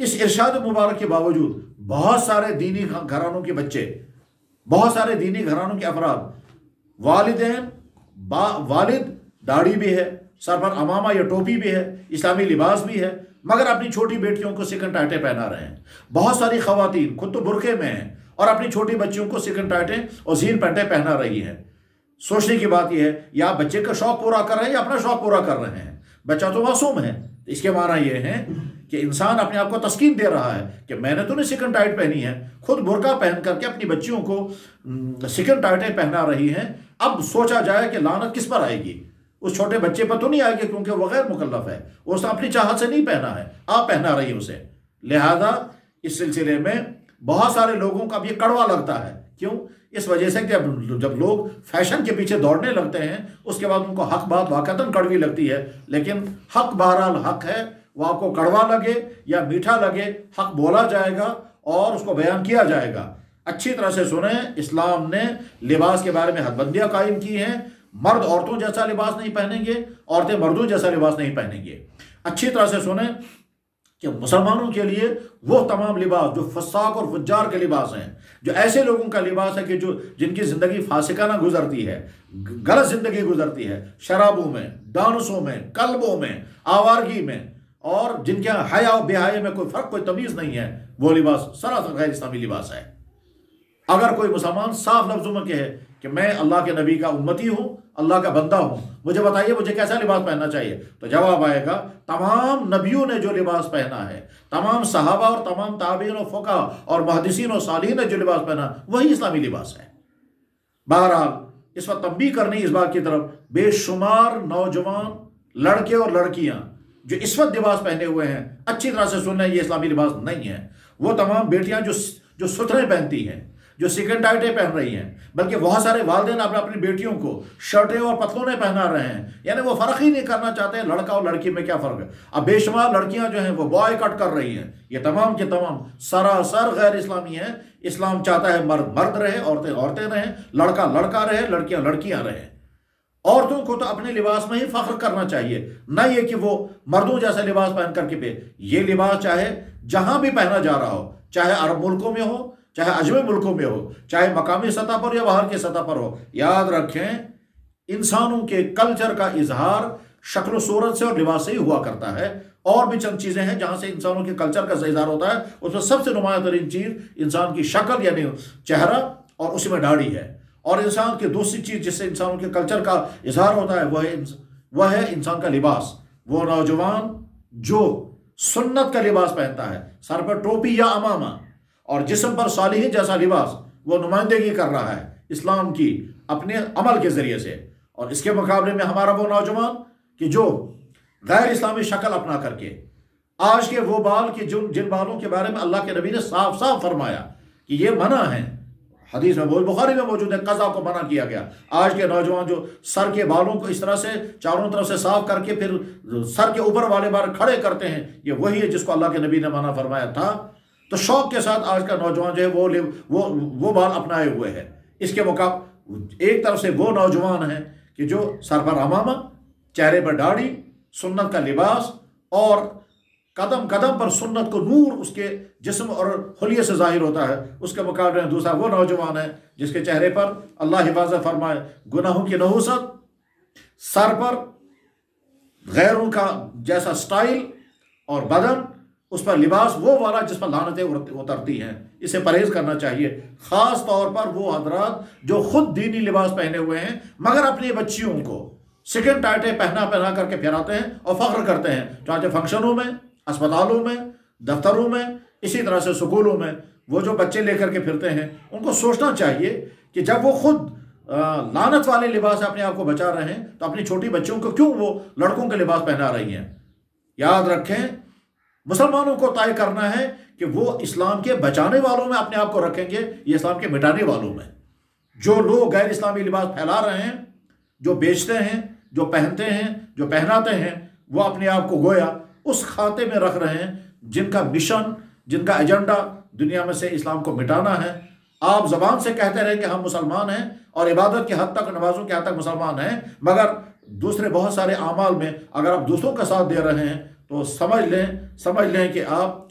اس ارشاد مبارک کے باوجود بہت سارے دینی گھرانوں کے بچے، بہت سارے دینی گھرانوں کے افراد، والدین والد داڑھی بھی ہے، سر پر امامہ یا ٹوپی بھی ہے، اسلامی لباس بھی ہے، مگر اپنی چھوٹی بیٹیوں کو سکن ٹائٹیں پہنا رہے ہیں۔ بہت ساری خواتین خود تو برقعے میں ہیں اور اپنی چھوٹی بچیوں کو سکن ٹائٹیں اور زین پینٹیں پہنا رہی ہیں۔ سوچنے کی بات یہ ہے، یا بچے کا شوق پورا کر رہے ہیں یا اپنا شوق پورا کر رہے ہیں۔ بچہ تو معصوم ہے، اس کے معنی یہ ہے کہ انسان اپنے آپ کو تسکین دے رہا ہے کہ میں نے تو نہیں سکن ٹائٹ پہنی ہے، خود برقع پہن کر کے اپنی بچیوں کو سکن ٹائٹیں پہنا رہی ہیں۔ اب سوچا جائے کہ لعنت کس پر آئے گی؟ اس چھوٹے بچے پر تو نہیں آئے گی، کیونکہ وہ غیر مکلف ہے، اس نے اپنی چاہت سے نہیں پہنا ہے، آپ پہنا رہی ہیں اسے۔ لہذا اس سلسلے میں بہت سارے لوگوں کا اب یہ کڑوا لگتا ہے۔ کیوں؟ اس وجہ سے کہ جب لوگ فیشن کے پیچھے دوڑنے لگتے ہیں، اس کے بعد ان کو حق بات واقعتاً کڑوی لگتی ہے۔ لیکن حق بہرحال حق ہے، وہ آپ کو کڑوا لگے یا میٹھا لگے، حق بولا جائے گا اور اس کو بیان کیا جائے گا۔ اچھی طرح سے سنیں، اسلام نے لباس کے بارے میں حد بندیاں قائم کی ہیں۔ مرد عورتوں جیسا لباس نہیں پہنیں گے، عورتیں مردوں جیسا لباس نہیں پہنیں گے۔ اچھی طرح سے سنیں کہ مسلمانوں کے لیے وہ تمام لباس جو فساق اور فجار کے لباس ہیں، جو ایسے لوگوں کا لباس ہے کہ جن کی زندگی فاسقانہ گزرتی ہے، غلط زندگی گزرتی ہے، شرابوں میں، ڈانسوں میں، کلبوں میں، آوارگی میں، اور جن کے حیا و بے حیا میں کوئی فرق، کوئی تمیز نہیں ہے، وہ لباس سراسر غیر اسلامی لباس ہے۔ اگر کوئی مسلمان صاف لفظوں میں کہے کہ میں اللہ کے نبی کا امتی ہوں، اللہ کا بندہ ہوں، مجھے بتائیے مجھے کیسا لباس پہننا چاہیے، تو جواب آئے گا تمام نبیوں نے جو لباس پہنا ہے، تمام صحابہ اور تمام تابعین و فقہاء اور محدثین و صالحین نے جو لباس پہنا، وہی اسلامی لباس ہے۔ بہرحال اس وقت تنبیہ کرنی اس بات کی طرف، بے شمار نوجوان لڑکے اور لڑکیاں جو اس وقت لباس پہنے ہوئے ہیں، اچھی طرح سے سننا، یہ اسلامی لباس نہیں ہے۔ وہ تمام بیٹیاں جو سترے پہنتی ہیں، جو سکن ٹائٹیں پہن رہی ہیں، بلکہ بہت سارے والدین اپنی بیٹیوں کو شرٹیں اور پتلونیں پہنا رہے ہیں، یعنی وہ فرق ہی نہیں کرنا چاہتے ہیں لڑکا اور لڑکی میں کیا فرق ہے۔ اب بے شمار لڑکیاں جو ہیں وہ بوائے کٹ کر رہی ہیں، یہ تمام کے تمام سراسر غیر اسلامی ہیں۔ اسلام چاہتا ہے مرد مرد رہے، عورتیں عورتیں رہیں، لڑکا لڑکا رہے، لڑکیاں لڑکیاں رہیں۔ عورتوں کو تو اپنے لباس میں ہی فخر کرنا چاہیے، نہ یہ کہ وہ مردوں جیسا لباس پہن کر کے یہ لباس چاہے جہاں بھی پہنا جا رہا ہو، چاہے عرب ملکوں میں ہو، چاہے عجمی ملکوں میں ہو، چاہے مقامی سطح پر یا باہر کی سطح پر ہو، یاد رکھیں انسانوں کے کلچر کا اظہار شکل و صورت سے اور لباس سے ہی ہوا کرتا ہے۔ اور بھی چند چیزیں ہیں جہاں سے انسانوں کے کلچر کا اظہار ہوتا ہے، اس میں سب سے نمایاں ترین چیز انسان کی شکل یعنی چہرہ اور اسی میں داڑھی ہے، اور انسان کی دوسری چیز جس سے انسانوں کے کلچر کا اظہار ہوتا ہے وہ ہے انسان کا لباس۔ وہ نوجوان جو سنت کا لباس پہنتا ہے، سر پر ٹوپی یا امامہ اور جسم پر صالحین جیسا لباس، وہ نمائندگی کر رہا ہے اسلام کی اپنے عمل کے ذریعے سے۔ اور اس کے مقابلے میں ہمارا وہ نوجوان کہ جو غیر اسلامی شکل اپنا کر کے، آج کے وہ بال کہ جن بالوں کے بارے میں اللہ کے نبی نے صاف صاف فرمایا کہ یہ منع ہے، حدیث میں بخاری میں موجود ہے، قضا کو منع کیا گیا۔ آج کے نوجوان جو سر کے بالوں کو اس طرح سے چاروں طرف سے صاف کر کے پھر سر کے اوپر والے بال کھڑے کرتے ہیں، یہ وہی ہے جس کو اللہ کے نبی نے منع فرمایا تھا۔ تو شوق کے ساتھ آج کا نوجوان جو ہے وہ بال اپنائے ہوئے ہے۔ اس کے مقابل ایک طرف سے وہ نوجوان ہیں کہ جو سر پر امامہ، چہرے پر داڑھی، سنت کا لباس، اور قدم قدم پر سنت کو نور اس کے جسم اور حلیے سے ظاہر ہوتا ہے۔ اس کے مقابلے میں دوسرا وہ نوجوان ہے جس کے چہرے پر اللہ حفاظت فرمائے گناہوں کی نحوست، سر پر غیروں کا جیسا سٹائل، اور بدن اس پر لباس وہ والا جس پر لعنتیں اترتی ہیں۔ اسے پرہیز کرنا چاہیے، خاص طور پر وہ حضرات جو خود دینی لباس پہنے ہوئے ہیں مگر اپنی بچیوں کو سکن ٹائٹیں پہنا کر کے پھراتے ہیں اور فخر کرتے ہیں، چاہے فنکشنوں میں، اسپتالوں میں، دفتروں میں، اسی طرح سے سکولوں میں۔ وہ جو بچے لے کر کے پھرتے ہیں ان کو سوچنا چاہیے کہ جب وہ خود لعنت والے لباس سے اپنے آپ کو بچا رہے ہیں تو اپنی چھوٹی بچیوں کو کیوں وہ لڑکوں کے لباس پہنا رہی ہیں۔ یاد رکھیں مسلمانوں کو طے کرنا ہے کہ وہ اسلام کے بچانے والوں میں اپنے آپ کو رکھیں گے، یہ اسلام کے مٹانے والوں میں۔ جو لوگ غیر اسلامی لباس پھیلا رہے ہیں، جو بیچتے ہیں، جو پہنتے ہیں، جو پہناتے ہیں، وہ اپنے آپ کو گویا اس کھاتے میں رکھ رہے ہیں جن کا مشن، جن کا ایجنڈا دنیا میں سے اسلام کو مٹانا ہے۔ آپ زبان سے کہتے رہیں کہ ہم مسلمان ہیں اور عبادت کی حد تک، نمازوں کی حد تک مسلمان ہیں، مگر دوسرے بہت سارے اعمال میں اگر آپ دوسروں کا ساتھ دے رہے ہیں تو سمجھ لیں کہ آپ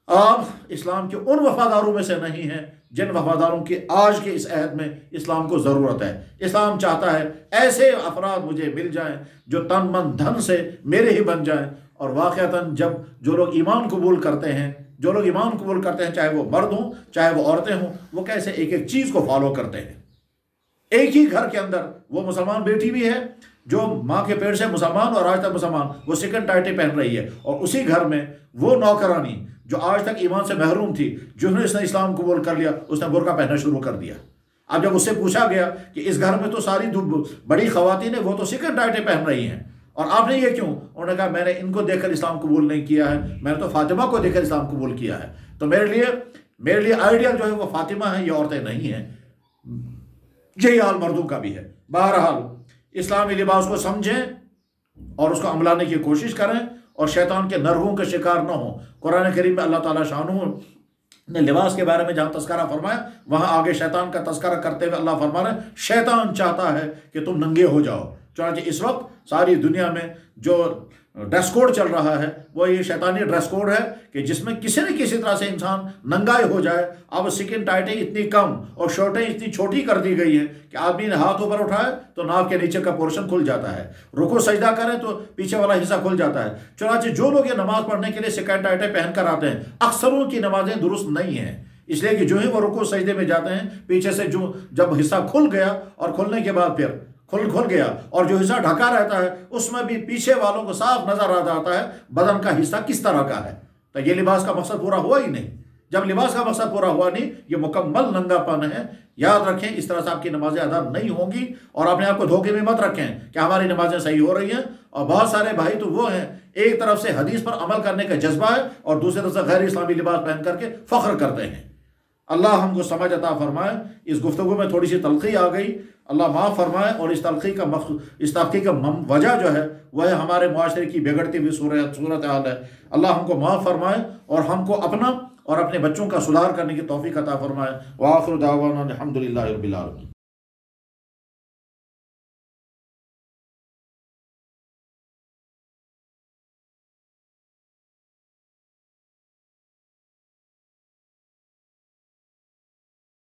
آپ اسلام کے ان وفاداروں میں سے نہیں ہیں جن وفاداروں کی آج کے اس عہد میں اسلام کو ضرورت ہے۔ اسلام چاہتا ہے ایسے افراد مجھے مل جائیں جو تن من دھن سے میرے ہی بن جائیں، اور واقعتاً جب جو لوگ ایمان قبول کرتے ہیں، چاہے وہ مرد ہوں چاہے وہ عورتیں ہوں، وہ کیسے ایک ایک چیز کو فالو کرتے ہیں۔ ایک ہی گھر کے اندر وہ مسلمان بیٹی بھی ہے جو ماں کے پیٹ سے مسلمان اور آج تک مسلمان، وہ سیکنڈ ٹائٹل پہن رہی ہے، اور اسی گھر میں وہ نوکرانی جو آج تک ایمان سے محروم تھی، جنہوں نے اس نے اسلام قبول کر لیا، اس نے برقع پہننا شروع کر دیا۔ اب جب اس سے پوچھا گیا کہ اس گھر میں تو ساری بڑی خواتین ہیں، وہ تو سیکنڈ ٹائٹل پہن رہی ہیں، اور آپ نے یہ کیوں؟ انہوں نے کہا میں نے ان کو دیکھ کر اسلام قبول نہیں کیا ہے، میں نے تو فاطمہ کو دیکھ کر اسلام قبول کیا ہے، تو میرے لیے آئیڈیل جو ہے وہ فاطمہ ہیں، یہ عورتیں نہیں ہیں۔ یہی حال مردوں کا بھی ہے۔ بہرحال اسلامی لباس کو سمجھیں اور اس کو عملانے کی کوشش کریں، اور شیطان کے نرغوں کے شکار نہ ہوں۔ قرآن کریم میں اللہ تعالیٰ شانہ نے لباس کے بارے میں جہاں تذکرہ فرمایا، وہاں آگے شیطان کا تذکرہ کرتے ہوئے اللہ فرما رہے ہیں شیطان چاہتا ہے کہ تم ننگے ہو جاؤ۔ چنانچہ اس وقت ساری دنیا میں جو ڈریس کوڈ چل رہا ہے وہ یہ شیطانی ڈریس کوڈ ہے کہ جس میں کسی نہ کسی طرح سے انسان ننگائے ہو جائے۔ اب سکن ٹائٹیں اتنی کم اور شرٹیں اتنی چھوٹی کر دی گئی ہیں کہ آدمی نے ہاتھ اوپر اٹھائے تو ناف کے نیچے کا پورشن کھل جاتا ہے، رکوع سجدہ کرے تو پیچھے والا حصہ کھل جاتا ہے۔ چنانچہ جو لوگ یہ نماز پڑھنے کے لیے سکن ٹائٹیں پہن کر آتے ہیں، اکثروں کی نمازیں درست نہیں ہیں، اس لیے کہ جو ہی وہ رکوع سجدے میں جاتے ہیں، پیچھے سے جب حصہ کھل گیا اور کھلنے کے بعد پھر کھل گیا، اور جو حصہ ڈھکا رہتا ہے اس میں بھی پیچھے والوں کو صاف نظر آ جاتا ہے بدن کا حصہ کس طرح کا ہے، تو یہ لباس کا مقصد پورا ہوا ہی نہیں۔ جب لباس کا مقصد پورا ہوا نہیں، یہ مکمل ننگا پن ہے۔ یاد رکھیں اس طرح سے آپ کی نمازیں ادا نہیں ہوں گی، اور اپنے آپ کو دھوکے میں مت رکھیں کہ ہماری نمازیں صحیح ہو رہی ہیں۔ اور بہت سارے بھائی تو وہ ہیں ایک طرف سے حدیث پر عمل کرنے کا جذبہ ہے اور دوسری طرف سے غیر اسلامی لباس پہن کر کے فخر کرتے ہیں۔ اللہ ہم کو سمجھ عطا فرمائے۔ اس گفتگو میں تھوڑی سی تلخی آ گئی، اللہ معاف فرمائے، اور اس تلخی کا وجہ جو ہے وہ ہے ہمارے معاشرے کی بگڑتی ہوئی صورتحال ہے۔ اللہ ہم کو معاف فرمائے اور ہم کو اپنا اور اپنے بچوں کا سدھار کرنے کی توفیق عطا فرمائے۔ وآخر دعوانا الحمدللہ رب العالمین۔